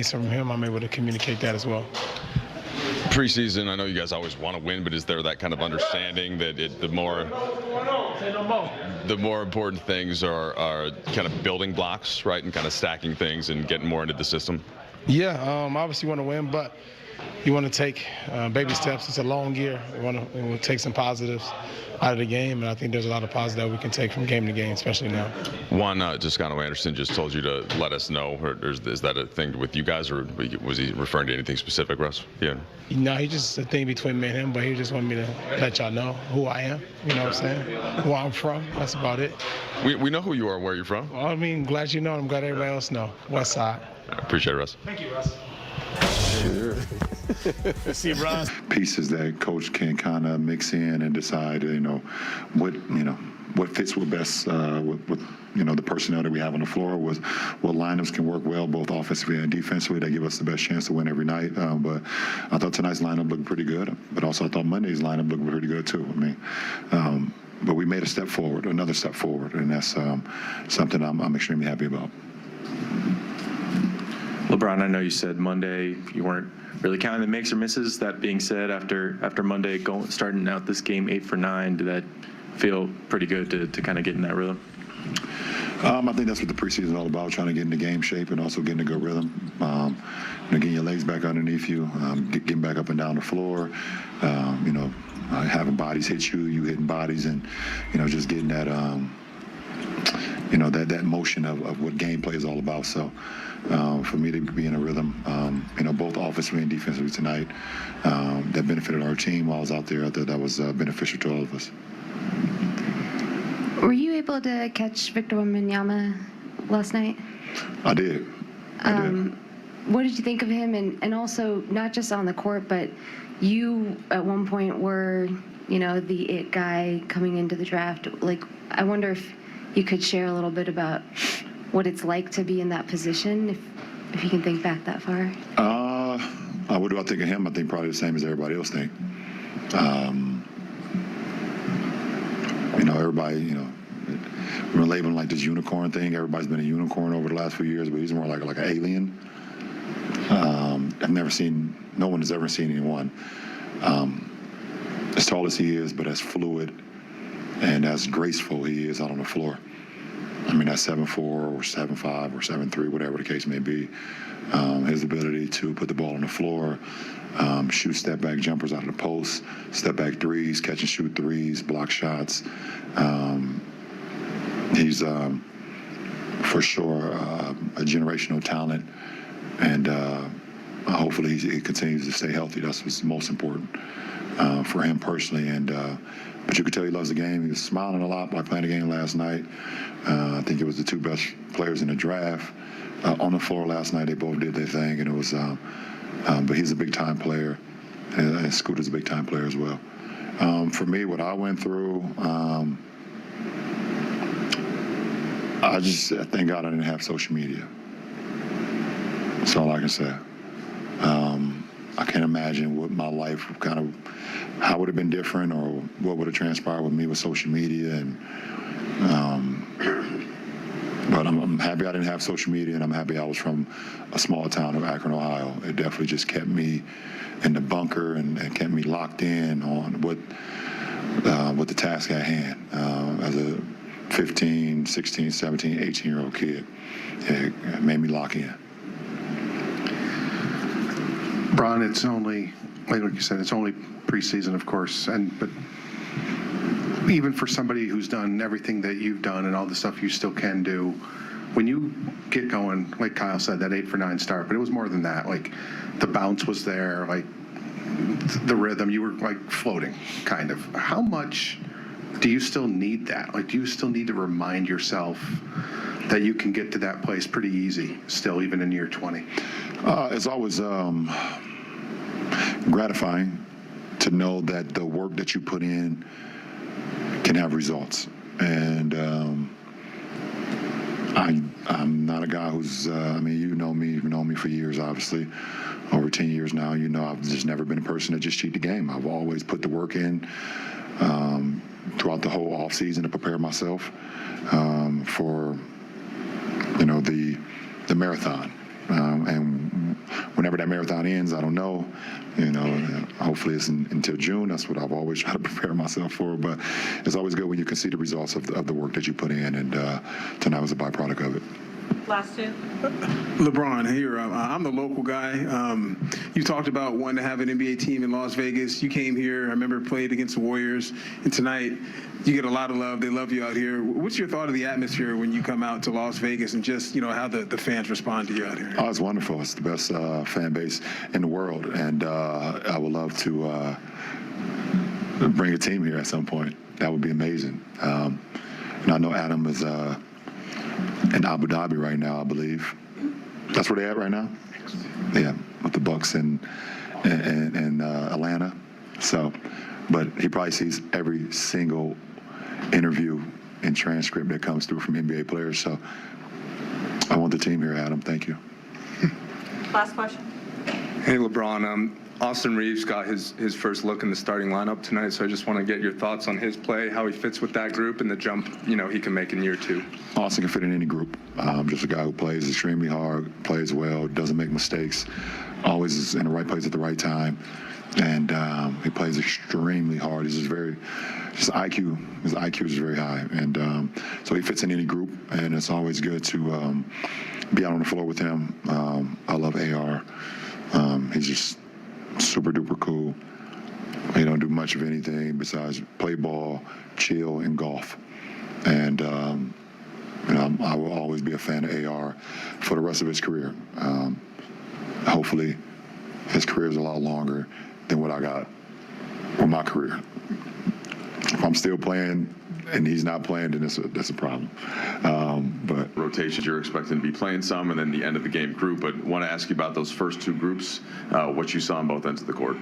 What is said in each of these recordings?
from him, I'm able to communicate that as well. Preseason, I know you guys always want to win, but is there that kind of understanding that the more important things are kind of building blocks, right, and kind of stacking things and getting more into the system? Yeah, obviously want to win, but you want to take baby steps. It's a long year. We take some positives out of the game, and I think there's a lot of positives we can take from game to game, especially now. One, Toscano Anderson just told you to let us know. Or is that a thing with you guys, or was he referring to anything specific, Russ? Yeah. No, he just a thing between me and him, but he just wanted me to let y'all know who I am. You know what I'm saying? Where I'm from. That's about it. We know who you are, where you're from. Well, I mean, glad you know. I'm glad everybody else know. West Side. I appreciate it, Russ. Thank you, Russ. Sure. See you, Russ. Pieces that coach can kind of mix in and decide, what fits with best with the personnel that we have on the floor, what lineups can work well both offensively and defensively that give us the best chance to win every night. But I thought tonight's lineup looked pretty good, but also I thought Monday's lineup looked pretty good too. But we made another step forward, and that's something I'm extremely happy about. LeBron, I know you said Monday you weren't really counting the makes or misses. That being said, after Monday starting out this game 8 for 9, did that feel pretty good to kind of get in that rhythm? I think that's what the preseason is all about, trying to get into game shape and also getting a good rhythm. Getting your legs back underneath you, getting back up and down the floor, having bodies hit you, you hitting bodies, and, just getting that, that motion of what gameplay is all about. So for me to be in a rhythm, both offensively and defensively tonight, that benefited our team while I was out there. I thought that was beneficial to all of us. Were you able to catch Victor Wembanyama last night? I did. What did you think of him? And also, not just on the court, but you at one point were, the it guy coming into the draft. Like, I wonder if you could share a little bit about what it's like to be in that position, if you can think back that far. What do I think of him? I think probably the same as everybody else think. Everybody, we're labeling like this unicorn thing. Everybody's been a unicorn over the last few years, but he's more like an alien. I've never seen, no one has ever seen anyone as tall as he is, but as fluid and as graceful he is out on the floor. That's 7'4" or 7'5" or 7'3", whatever the case may be. His ability to put the ball on the floor, shoot step-back jumpers out of the post, step-back threes, catch and shoot threes, block shots. He's for sure a generational talent, and hopefully he continues to stay healthy. That's what's most important for him personally. But you could tell he loves the game. He was smiling a lot by playing the game last night. I think it was the two best players in the draft on the floor last night. They both did their thing, and it was. But he's a big-time player, and Scooter's a big-time player as well. For me, what I went through, I thank God I didn't have social media. That's all I can say. I can't imagine what my life how would have been different, or what would have transpired with me with social media. And but I'm happy I didn't have social media, and I'm happy I was from a small town of Akron, Ohio. It definitely just kept me in the bunker and kept me locked in on what the task at hand as a 15, 16, 17, 18-year-old kid. It made me lock in. Bron, it's only, like you said, it's only preseason, of course, but even for somebody who's done everything that you've done and all the stuff you still can do, when you get going, like Kyle said, that 8 for 9 start, but it was more than that. Like, the bounce was there, like the rhythm, you were like floating, kind of. How much do you still need that? Like, do you still need to remind yourself that you can get to that place pretty easy still, even in year 20? It's always gratifying to know that the work that you put in can have results. And I'm not a guy who's, you've known me for years, obviously, over 10 years now. I've just never been a person that just cheat the game. I've always put the work in throughout the whole off season to prepare myself for, the marathon. And whenever that marathon ends, I don't know. Hopefully it's until June. That's what I've always tried to prepare myself for. But it's always good when you can see the results of the work that you put in, and tonight was a byproduct of it. Last two. LeBron, here, I'm the local guy. You talked about wanting to have an NBA team in Las Vegas. You came here, I remember played against the Warriors, and tonight you get a lot of love. They love you out here. What's your thought of the atmosphere when you come out to Las Vegas and just, how the fans respond to you out here? Oh, it's wonderful. It's the best fan base in the world, and I would love to bring a team here at some point. That would be amazing. I know Adam is in Abu Dhabi right now, I believe. That's where they're at right now? Yeah, with the Bucks in Atlanta. So, but he probably sees every single interview and transcript that comes through from NBA players. So I want the team here, Adam. Thank you. Last question. Hey, LeBron. Austin Reeves got his first look in the starting lineup tonight, so I just want to get your thoughts on his play, how he fits with that group, and the jump he can make in year 2. Austin can fit in any group. Just a guy who plays extremely hard, plays well, doesn't make mistakes, always is in the right place at the right time, and he plays extremely hard. His IQ is very high, and so he fits in any group, and it's always good to be out on the floor with him. I love AR. He's just super duper cool. He don't do much of anything besides play ball, chill, and golf. And I will always be a fan of AR for the rest of his career. Hopefully, his career is a lot longer than what I got with my career. If I'm still playing and he's not playing, then that's a problem. But Rotations, you're expecting to be playing some, and then the end of the game group. But want to ask you about those first 2 groups, what you saw on both ends of the court.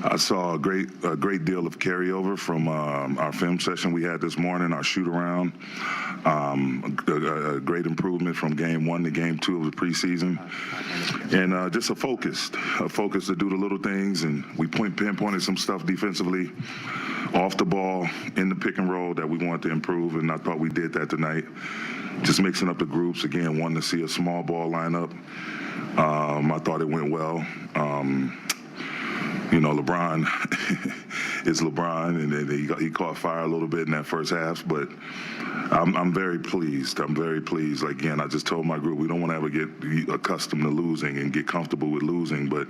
I saw a great deal of carryover from our film session we had this morning, our shoot around. A great improvement from game 1 to game 2 of the preseason, and just a focus to do the little things. And we pinpointed some stuff defensively, off the ball, in the pick and roll that we wanted to improve, and I thought we did that tonight. Just mixing up the groups again, wanting to see a small ball lineup. I thought it went well. LeBron is LeBron, and he caught fire a little bit in that first half, but I'm very pleased. Again, I just told my group we don't want to ever get accustomed to losing and get comfortable with losing, but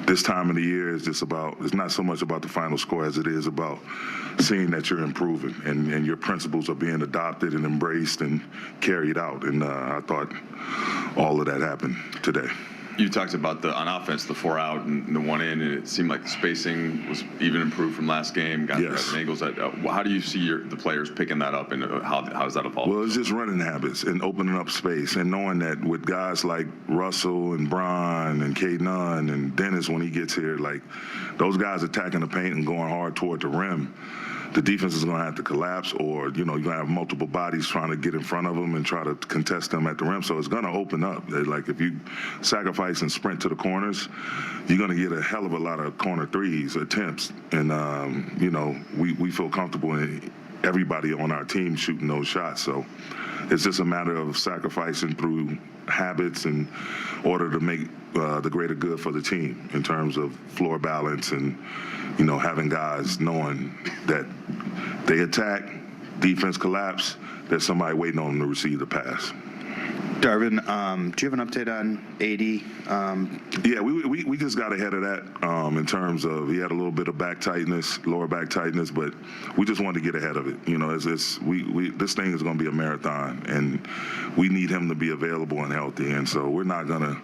this time of the year is it's not so much about the final score as it is about seeing that you're improving and your principles are being adopted and embraced and carried out, and I thought all of that happened today. You talked about on offense, the 4 out and the 1 in, and it seemed like the spacing was even improved from last game. Got Yes. angles. How do you see the players picking that up, and how does that evolve? Well, it's just running habits and opening up space and knowing that with guys like Russell and Bron and K. Nunn and Dennis when he gets here, like those guys attacking the paint and going hard toward the rim, the defense is going to have to collapse, or you're going to have multiple bodies trying to get in front of them and try to contest them at the rim. So it's going to open up. Like if you sacrifice and sprint to the corners, you're going to get a hell of a lot of corner threes attempts. And we feel comfortable in everybody on our team shooting those shots. So it's just a matter of sacrificing through habits in order to make the greater good for the team in terms of floor balance and having guys knowing that they attack, defense collapse, there's somebody waiting on them to receive the pass. Darvin, do you have an update on AD? Yeah, we just got ahead of that in terms of he had a little bit of lower back tightness, but we just wanted to get ahead of it. This thing is going to be a marathon, and we need him to be available and healthy, and so we're not going to